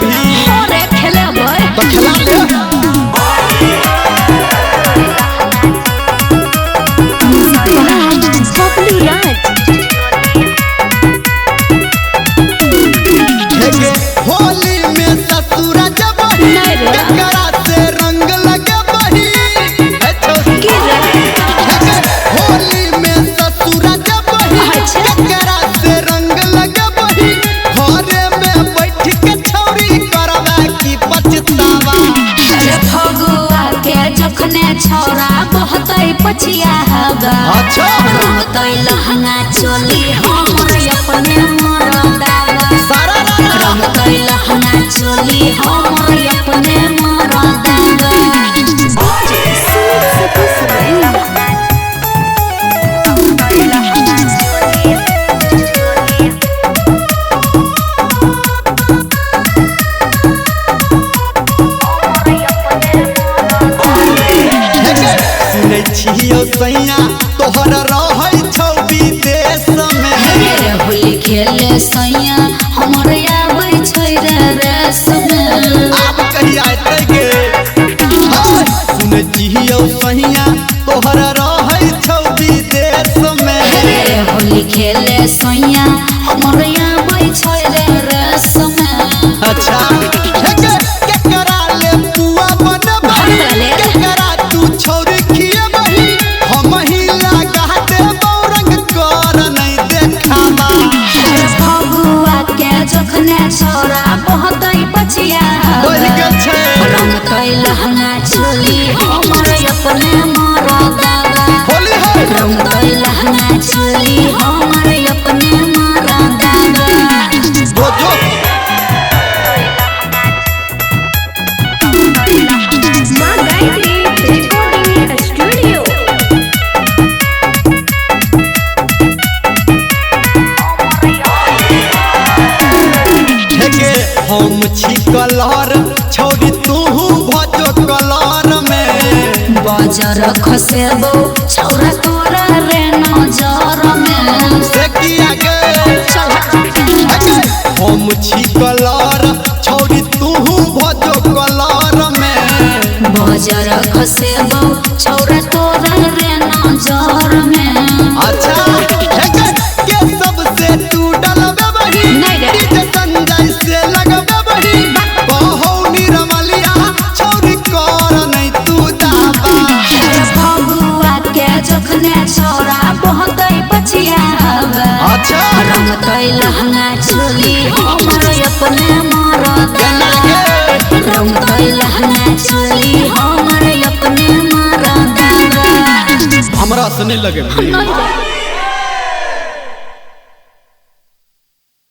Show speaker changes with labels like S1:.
S1: भी
S2: अरे खेले भाई
S1: तो खिला ले
S2: बबलू राज
S1: होली में ससुरा जब ककरा से रंग लगे बही होली में ससुरा जब ककरा से रंग लगे बही घरे में बैठ के छौरी करवा की पछतावा
S2: फगुआ के जखने छौरा बहतै पछिया हगा
S1: अच्छा
S2: रहतै लहंगा चोली हमर अपने मरदावा
S1: सारा
S2: रहतै लहंगा चोली हमर अपने मरदावा
S1: सुनै छियो सैया तोहर रहै छौ विदेश में
S2: होली खेले सैया हमर आबै छै रे रस में
S1: अब कहिया एतै गे सुनै छियो सैया तोहर रहै छौ विदेश में
S2: होली खेले सैया हमर आबै छै रे रस में
S1: अच्छा केकरा ले पुआ बनबही केकरा तू छौरी खियबही हम ही लगा देबौ रंग कर नहीं देखावा
S2: फगुआ के जखने छौरा बहतै पछिया
S1: बढ़ गेल छै
S2: रंगतै लहंगा चोली हमर अपने मरदावा
S1: होली है
S2: रंगतै लहंगा चोली हमर अपने मरदावा
S1: जो जो
S2: मां गायत्री रिकॉर्डिंग स्टूडियो
S1: हम छी कलर छौरी तू भजो कलर में
S2: बाजार खसेबो छौरा तोरा रे नजर में
S1: से किया गे हम छी कलर छौरी तू भजो कलर में
S2: बाजार खसेबो छौरा तोरा रे नजर में
S1: अच्छा के सबसे तू डलबे बही
S2: नहीं रे।
S1: डीजे संजय से लगबे बही बहुनी रमलिया छौरी कर नहीं तू दावा
S2: फगुआ के जखने छौरा बहतै पछिया हवा
S1: अच्छा
S2: रंगतै लहंगा चोली हमर अपने मरदावा रंगतै लहंगा चोली हमर अपने मरदावा
S1: हमरा से नहीं लगे
S2: नहीं रे।